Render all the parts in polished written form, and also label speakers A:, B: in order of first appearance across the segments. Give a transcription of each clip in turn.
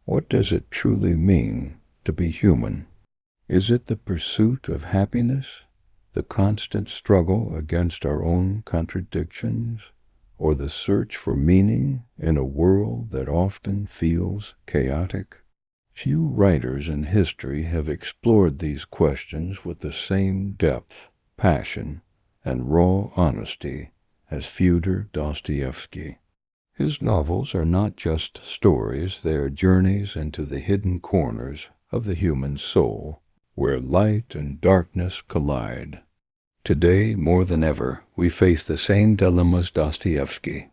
A: What does it truly mean to be human? Is it the pursuit of happiness, the constant struggle against our own contradictions, or the search for meaning in a world that often feels chaotic? Few writers in history have explored these questions with the same depth, passion, and raw honesty as Fyodor Dostoevsky. His novels are not just stories, they are journeys into the hidden corners of the human soul, where light and darkness collide. Today, more than ever, we face the same dilemmas Dostoevsky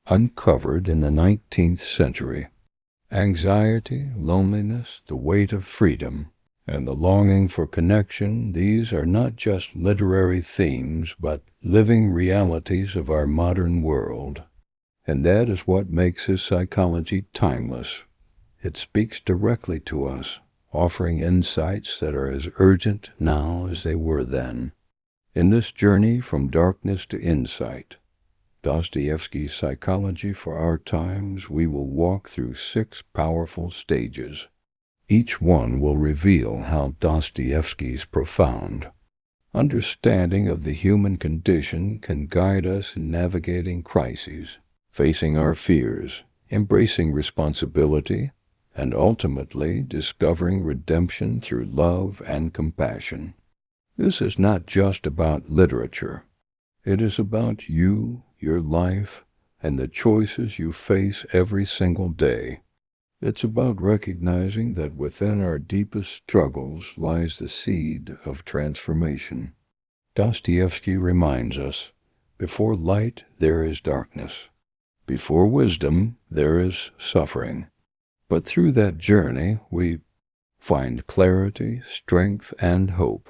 A: uncovered in the 19th century. Anxiety, loneliness, the weight of freedom, and the longing for connection, these are not just literary themes, but living realities of our modern world. And that is what makes his psychology timeless. It speaks directly to us, offering insights that are as urgent now as they were then. In this journey from darkness to insight, Dostoevsky's psychology for our times, we will walk through 6 powerful stages. Each one will reveal how Dostoevsky's profound understanding of the human condition can guide us in navigating crises, facing our fears, embracing responsibility, and ultimately discovering redemption through love and compassion. This is not just about literature. It is about you, your life, and the choices you face every single day. It's about recognizing that within our deepest struggles lies the seed of transformation. Dostoevsky reminds us, before light there is darkness. Before wisdom there is suffering. But through that journey we find clarity, strength, and hope.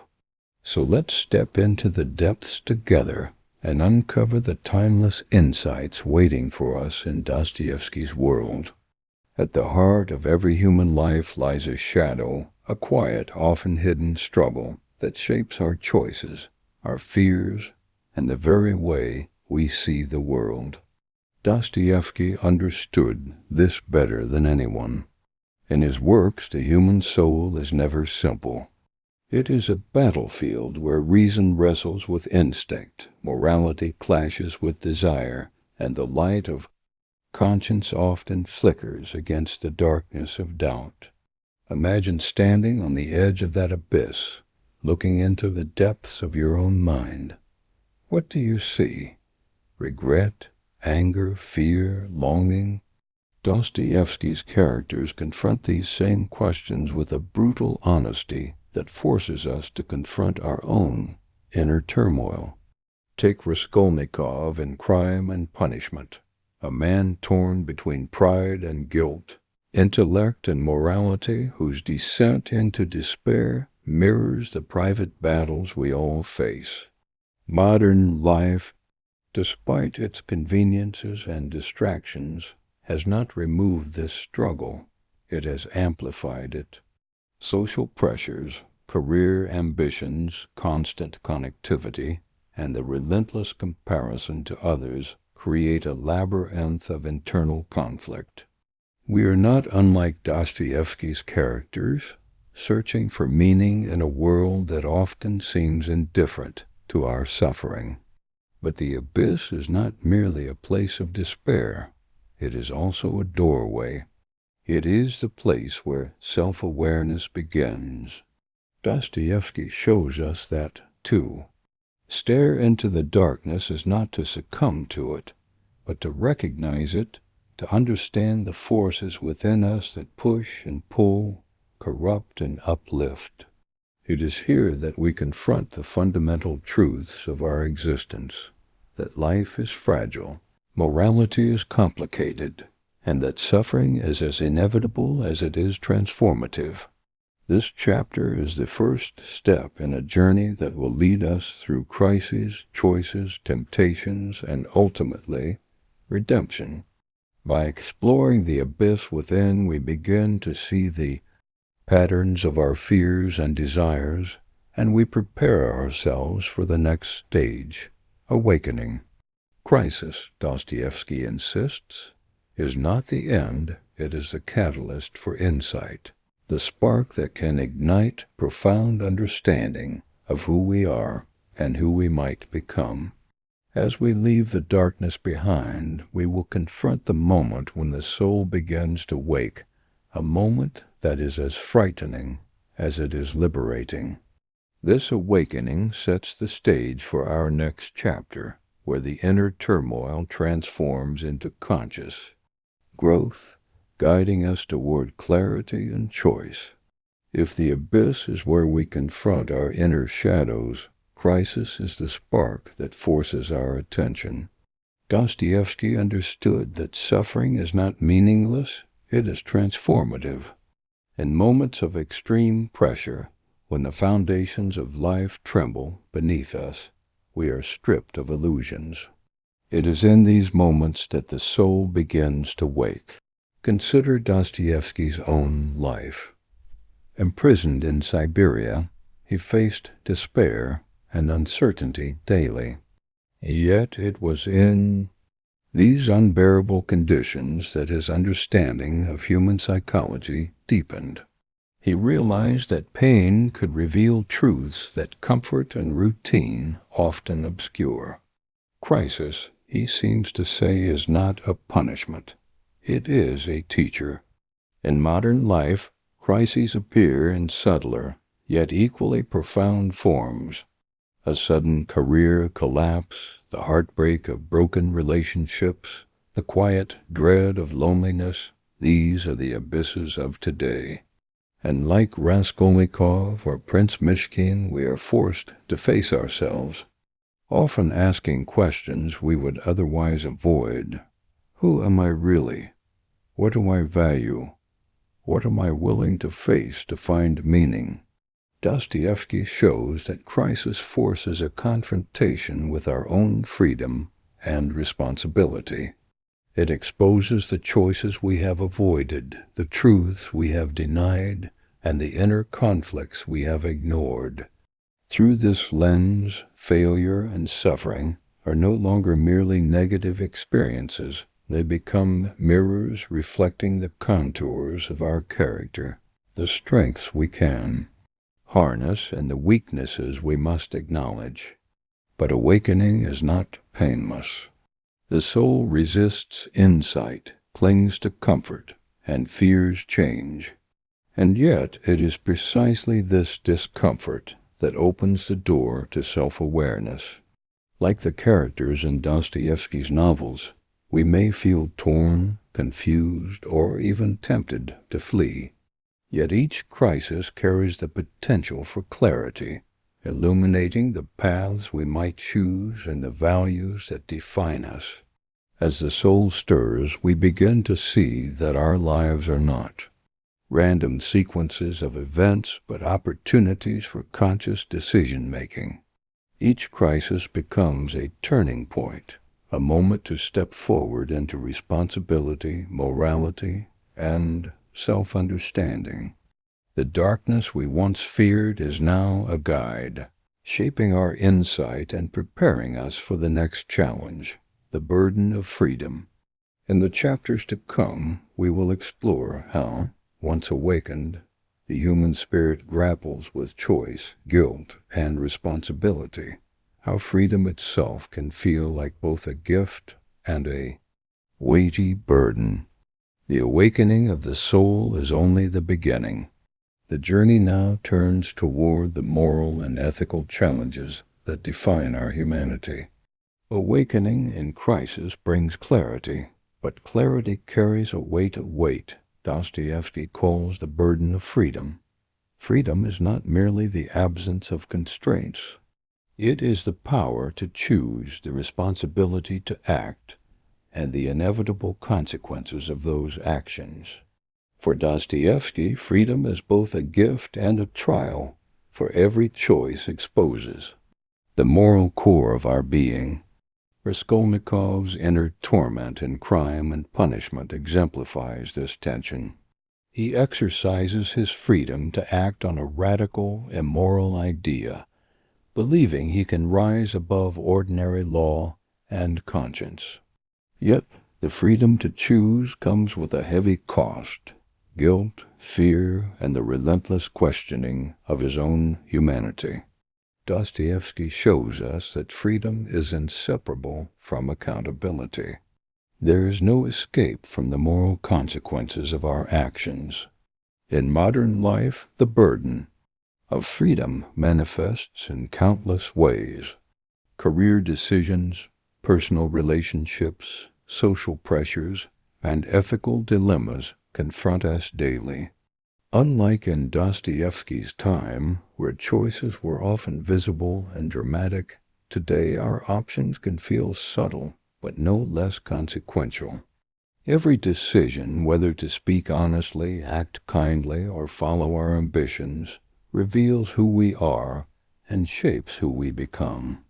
A: So let's step into the depths together and uncover the timeless insights waiting for us in Dostoevsky's world. At the heart of every human life lies a shadow, a quiet, often hidden struggle that shapes our choices, our fears, and the very way we see the world. Dostoevsky understood this better than anyone. In his works, the human soul is never simple. It is a battlefield where reason wrestles with instinct, morality clashes with desire, and the light of conscience often flickers against the darkness of doubt. Imagine standing on the edge of that abyss, looking into the depths of your own mind. What do you see? Regret, anger, fear, longing? Dostoevsky's characters confront these same questions with a brutal honesty that forces us to confront our own inner turmoil. Take Raskolnikov in Crime and Punishment, a man torn between pride and guilt, intellect and morality, whose descent into despair mirrors the private battles we all face. Modern life, despite its conveniences and distractions, has not removed this struggle. It has amplified it. Social pressures, career ambitions, constant connectivity, and the relentless comparison to others create a labyrinth of internal conflict. We are not unlike Dostoevsky's characters, searching for meaning in a world that often seems indifferent to our suffering. But the abyss is not merely a place of despair. It is also a doorway. It is the place where self-awareness begins. Dostoevsky shows us that, too. Stare into the darkness is not to succumb to it, but to recognize it, to understand the forces within us that push and pull, corrupt and uplift. It is here that we confront the fundamental truths of our existence, that life is fragile, morality is complicated, and that suffering is as inevitable as it is transformative. This chapter is the first step in a journey that will lead us through crises, choices, temptations, and ultimately, redemption. By exploring the abyss within, we begin to see the patterns of our fears and desires, and we prepare ourselves for the next stage, awakening. Crisis, Dostoevsky insists, is not the end, it is the catalyst for insight, the spark that can ignite profound understanding of who we are and who we might become. As we leave the darkness behind, we will confront the moment when the soul begins to wake, a moment that is as frightening as it is liberating. This awakening sets the stage for our next chapter, where the inner turmoil transforms into conscious growth, guiding us toward clarity and choice. If the abyss is where we confront our inner shadows, crisis is the spark that forces our attention. Dostoevsky understood that suffering is not meaningless, it is transformative. In moments of extreme pressure, when the foundations of life tremble beneath us, we are stripped of illusions. It is in these moments that the soul begins to wake. Consider Dostoevsky's own life. Imprisoned in Siberia, he faced despair and uncertainty daily. Yet it was in these unbearable conditions that his understanding of human psychology deepened. He realized that pain could reveal truths that comfort and routine often obscure. Crisis, he seems to say, is not a punishment. It is a teacher. In modern life, crises appear in subtler, yet equally profound forms. A sudden career collapse, the heartbreak of broken relationships, the quiet dread of loneliness, these are the abysses of today. And like Raskolnikov or Prince Myshkin, we are forced to face ourselves, often asking questions we would otherwise avoid. Who am I really? What do I value? What am I willing to face to find meaning? Dostoevsky shows that crisis forces a confrontation with our own freedom and responsibility. It exposes the choices we have avoided, the truths we have denied, and the inner conflicts we have ignored. Through this lens, failure and suffering are no longer merely negative experiences. They become mirrors reflecting the contours of our character, the strengths we can harness and the weaknesses we must acknowledge. But awakening is not painless. The soul resists insight, clings to comfort, and fears change. And yet it is precisely this discomfort that opens the door to self-awareness. Like the characters in Dostoevsky's novels, we may feel torn, confused, or even tempted to flee. Yet each crisis carries the potential for clarity, illuminating the paths we might choose and the values that define us. As the soul stirs, we begin to see that our lives are not random sequences of events, but opportunities for conscious decision-making. Each crisis becomes a turning point, a moment to step forward into responsibility, morality, and self-understanding. The darkness we once feared is now a guide, shaping our insight and preparing us for the next challenge, the burden of freedom. In the chapters to come, we will explore how, once awakened, the human spirit grapples with choice, guilt, and responsibility, how freedom itself can feel like both a gift and a weighty burden. The awakening of the soul is only the beginning. The journey now turns toward the moral and ethical challenges that define our humanity. Awakening in crisis brings clarity, but clarity carries a weight of weight. Dostoevsky calls the burden of freedom. Freedom is not merely the absence of constraints. It is the power to choose, the responsibility to act, and the inevitable consequences of those actions. For Dostoevsky, freedom is both a gift and a trial, for every choice exposes the moral core of our being. Raskolnikov's inner torment in crime and punishment exemplifies this tension. He exercises his freedom to act on a radical, immoral idea, believing he can rise above ordinary law and conscience. Yet The freedom to choose comes with a heavy cost: guilt, fear, and the relentless questioning of his own humanity. Dostoevsky shows us that freedom is inseparable from accountability. There is no escape from the moral consequences of our actions. In modern life, the burden of freedom manifests in countless ways. Career decisions, personal relationships, social pressures, and ethical dilemmas confront us daily. Unlike in Dostoevsky's time, where choices were often visible and dramatic, today our options can feel subtle but no less consequential. Every decision, whether to speak honestly, act kindly, or follow our ambitions, reveals who we are and shapes who we become.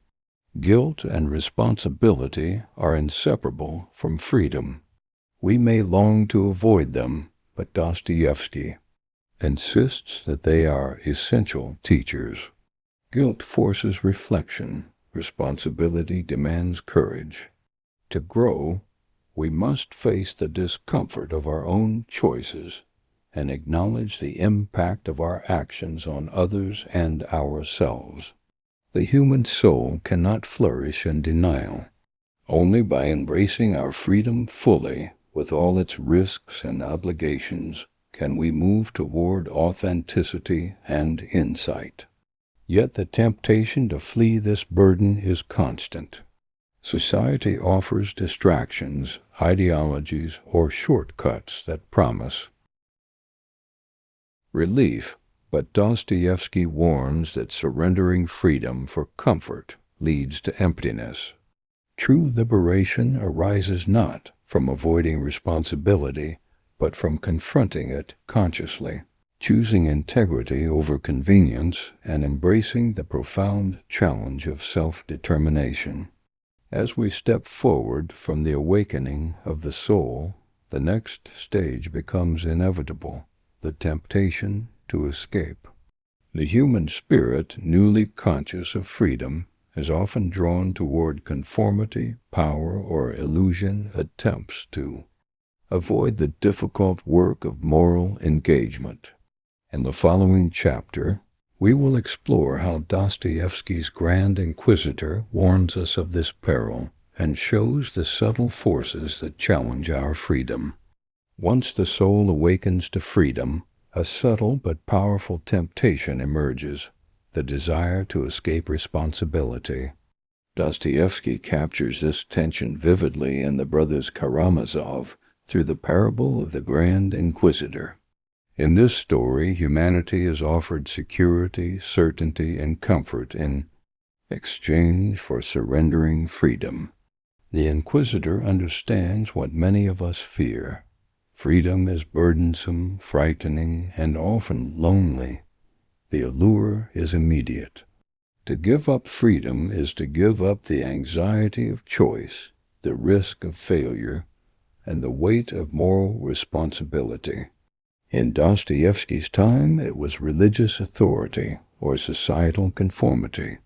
A: Guilt and responsibility are inseparable from freedom. We may long to avoid them, but Dostoevsky insists that they are essential teachers. Guilt forces reflection. Responsibility demands courage. To grow, we must face the discomfort of our own choices and acknowledge the impact of our actions on others and ourselves. The human soul cannot flourish in denial. Only by embracing our freedom fully, with all its risks and obligations, can we move toward authenticity and insight. Yet the temptation to flee this burden is constant. Society offers distractions, ideologies, or shortcuts that promise relief, but Dostoevsky warns that surrendering freedom for comfort leads to emptiness. True liberation arises not from avoiding responsibility, but from confronting it consciously, choosing integrity over convenience, and embracing the profound challenge of self-determination. As we step forward from the awakening of the soul, the next stage becomes inevitable: the temptation to escape. The human spirit, newly conscious of freedom, is often drawn toward conformity, power, or illusion, attempts to avoid the difficult work of moral engagement. In the following chapter, we will explore how Dostoevsky's Grand Inquisitor warns us of this peril and shows the subtle forces that challenge our freedom. Once the soul awakens to freedom, a subtle but powerful temptation emerges: the desire to escape responsibility. Dostoevsky captures this tension vividly in the brothers Karamazov through the parable of the Grand Inquisitor. In this story, humanity is offered security, certainty, and comfort in exchange for surrendering freedom. The Inquisitor understands what many of us fear. Freedom is burdensome, frightening, and often lonely. The allure is immediate. To give up freedom is to give up the anxiety of choice, the risk of failure, and the weight of moral responsibility. In Dostoevsky's time, it was religious authority or societal conformity.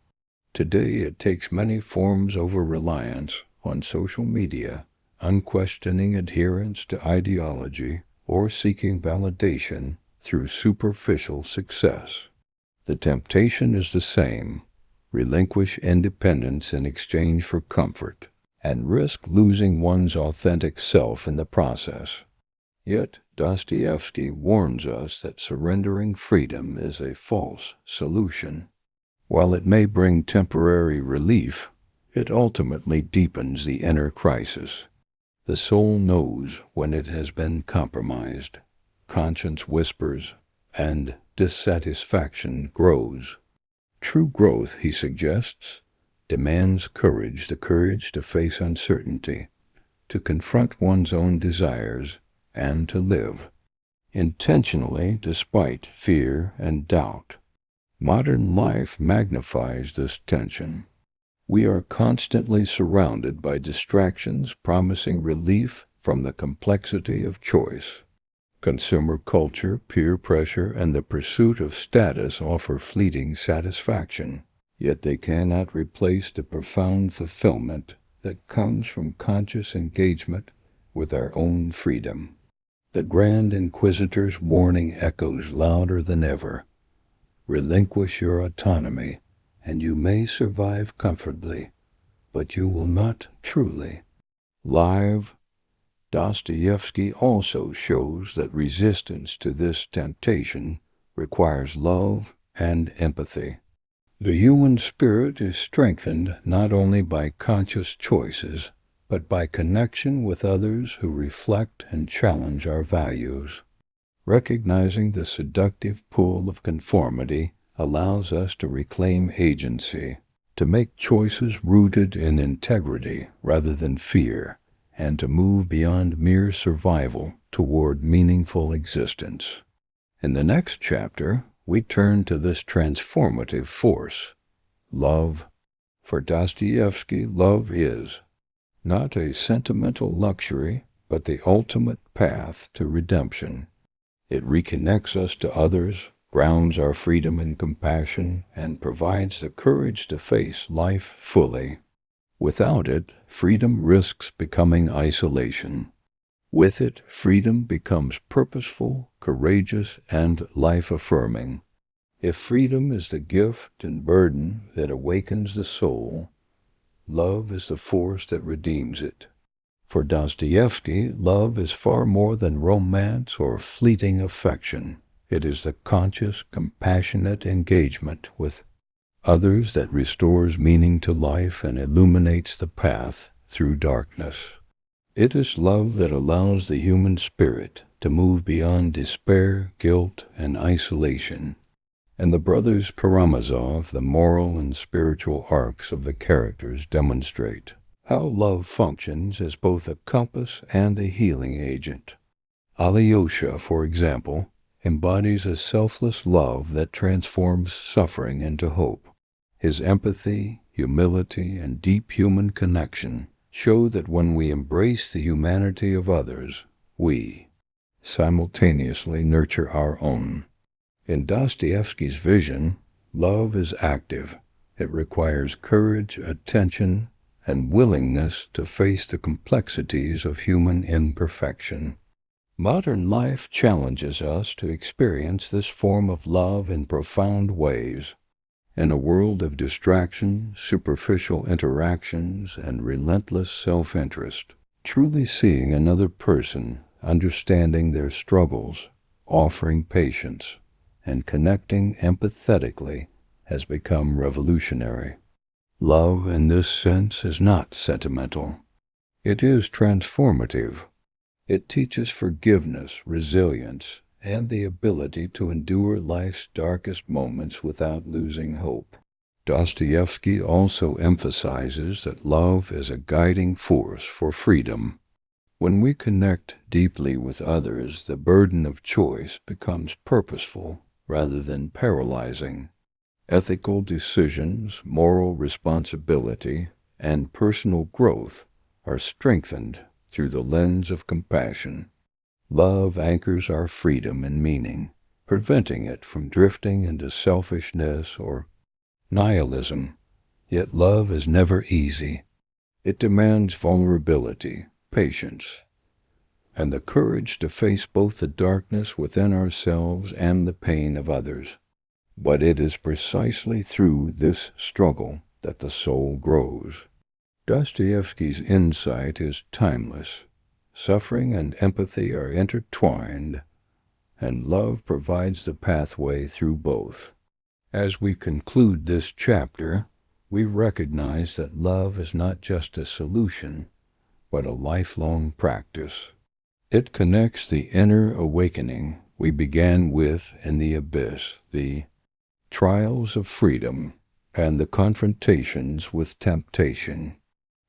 A: Today, it takes many forms: over-reliance on social media, unquestioning adherence to ideology, or seeking validation through superficial success. The temptation is the same: relinquish independence in exchange for comfort, and risk losing one's authentic self in the process. Yet Dostoevsky warns us that surrendering freedom is a false solution. While it may bring temporary relief, it ultimately deepens the inner crisis. The soul knows when it has been compromised. Conscience whispers, and dissatisfaction grows. True growth, he suggests, demands courage, the courage to face uncertainty, to confront one's own desires, and to live intentionally despite fear and doubt. Modern life magnifies this tension. We are constantly surrounded by distractions promising relief from the complexity of choice. Consumer culture, peer pressure, and the pursuit of status offer fleeting satisfaction, yet they cannot replace the profound fulfillment that comes from conscious engagement with our own freedom. The Grand Inquisitor's warning echoes louder than ever. Relinquish your autonomy, and you may survive comfortably, but you will not truly. Live, Dostoevsky also shows that resistance to this temptation requires love and empathy. The human spirit is strengthened not only by conscious choices, but by connection with others who reflect and challenge our values. Recognizing the seductive pull of conformity allows us to reclaim agency, to make choices rooted in integrity rather than fear, and to move beyond mere survival toward meaningful existence. In the next chapter, we turn to this transformative force, love. For Dostoevsky, love is not a sentimental luxury, but the ultimate path to redemption. It reconnects us to others, grounds our freedom in compassion, and provides the courage to face life fully. Without it, freedom risks becoming isolation. With it, freedom becomes purposeful, courageous, and life-affirming. If freedom is the gift and burden that awakens the soul, love is the force that redeems it. For Dostoevsky, love is far more than romance or fleeting affection. It is the conscious, compassionate engagement with others that restores meaning to life and illuminates the path through darkness. It is love that allows the human spirit to move beyond despair, guilt, and isolation. And the brothers Karamazov, the moral and spiritual arcs of the characters demonstrate how love functions as both a compass and a healing agent. Alyosha, for example, embodies a selfless love that transforms suffering into hope. His empathy, humility, and deep human connection show that when we embrace the humanity of others, we simultaneously nurture our own. In Dostoevsky's vision, love is active. It requires courage, attention, and willingness to face the complexities of human imperfection. Modern life challenges us to experience this form of love in profound ways. In a world of distraction, superficial interactions, and relentless self-interest, truly seeing another person, understanding their struggles, offering patience, and connecting empathetically has become revolutionary. Love in this sense is not sentimental. It is transformative. It teaches forgiveness, resilience, and the ability to endure life's darkest moments without losing hope. Dostoevsky also emphasizes that love is a guiding force for freedom. When we connect deeply with others, the burden of choice becomes purposeful rather than paralyzing. Ethical decisions, moral responsibility, and personal growth are strengthened through the lens of compassion. Love anchors our freedom and meaning, preventing it from drifting into selfishness or nihilism. Yet love is never easy. It demands vulnerability, patience, and the courage to face both the darkness within ourselves and the pain of others. But it is precisely through this struggle that the soul grows. Dostoevsky's insight is timeless. Suffering and empathy are intertwined, and love provides the pathway through both. As we conclude this chapter, we recognize that love is not just a solution, but a lifelong practice. It connects the inner awakening we began with in the abyss, the trials of freedom, and the confrontations with temptation.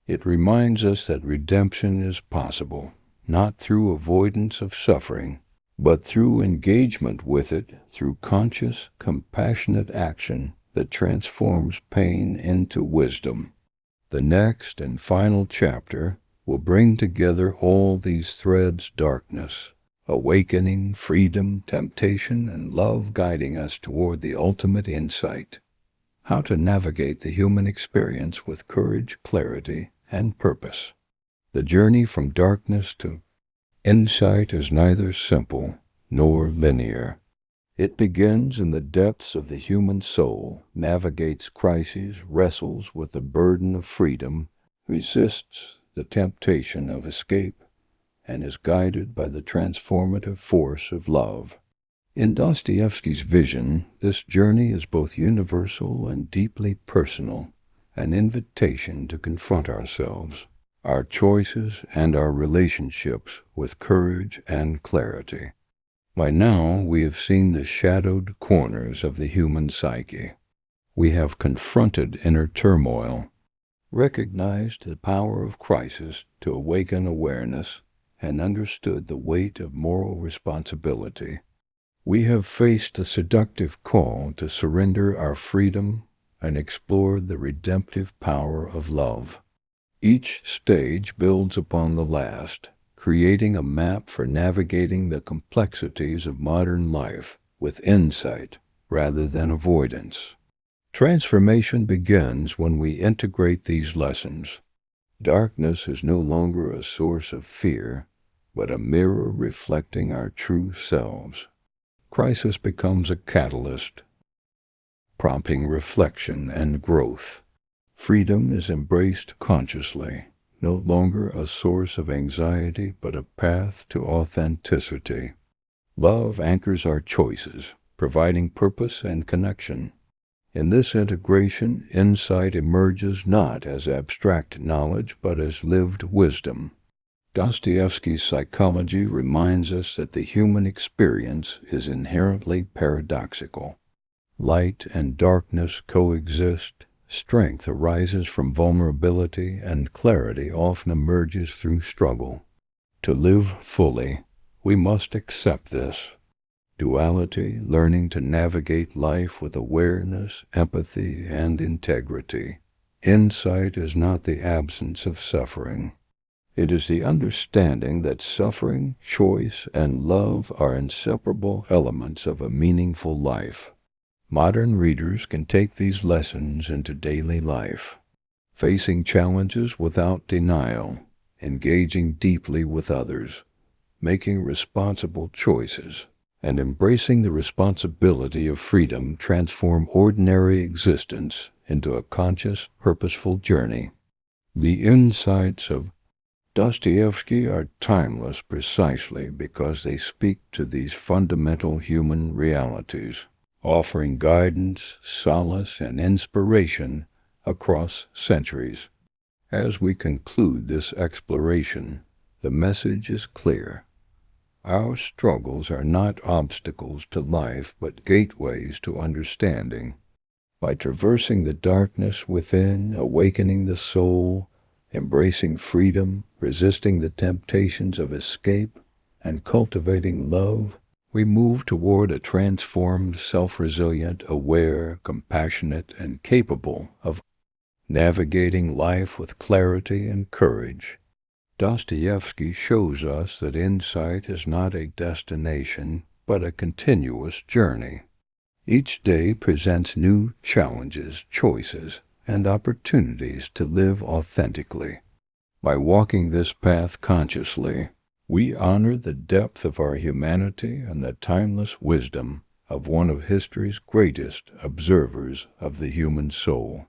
A: It reminds us that redemption is possible, not through avoidance of suffering, but through engagement with it, through conscious, compassionate action that transforms pain into wisdom. The next and final chapter will bring together all these threads: darkness, awakening, freedom, temptation, and love, guiding us toward the ultimate insight. How to navigate the human experience with courage, clarity, and purpose. The journey from darkness to insight is neither simple nor linear. It begins in the depths of the human soul, navigates crises, wrestles with the burden of freedom, resists the temptation of escape, and is guided by the transformative force of love. In Dostoevsky's vision, this journey is both universal and deeply personal, an invitation to confront ourselves, our choices, and our relationships with courage and clarity. By now, we have seen the shadowed corners of the human psyche. We have confronted inner turmoil, recognized the power of crisis to awaken awareness, and understood the weight of moral responsibility. We have faced the seductive call to surrender our freedom and explored the redemptive power of love. Each stage builds upon the last, creating a map for navigating the complexities of modern life with insight rather than avoidance. Transformation begins when we integrate these lessons. Darkness is no longer a source of fear, but a mirror reflecting our true selves. Crisis becomes a catalyst, prompting reflection and growth. Freedom is embraced consciously, no longer a source of anxiety, but a path to authenticity. Love anchors our choices, providing purpose and connection. In this integration, insight emerges not as abstract knowledge, but as lived wisdom. Dostoevsky's psychology reminds us that the human experience is inherently paradoxical. Light and darkness coexist, strength arises from vulnerability, and clarity often emerges through struggle. To live fully, we must accept this duality, learning to navigate life with awareness, empathy, and integrity. Insight is not the absence of suffering. It is the understanding that suffering, choice, and love are inseparable elements of a meaningful life. Modern readers can take these lessons into daily life, facing challenges without denial, engaging deeply with others, making responsible choices, and embracing the responsibility of freedom transform ordinary existence into a conscious, purposeful journey. The insights of Dostoevsky are timeless precisely because they speak to these fundamental human realities, offering guidance, solace, and inspiration across centuries. As we conclude this exploration, the message is clear. Our struggles are not obstacles to life, but gateways to understanding. By traversing the darkness within, awakening the soul, embracing freedom, resisting the temptations of escape, and cultivating love, we move toward a transformed, self-resilient, aware, compassionate, and capable of navigating life with clarity and courage. Dostoevsky shows us that insight is not a destination, but a continuous journey. Each day presents new challenges, choices, and opportunities to live authentically. By walking this path consciously, we honor the depth of our humanity and the timeless wisdom of one of history's greatest observers of the human soul.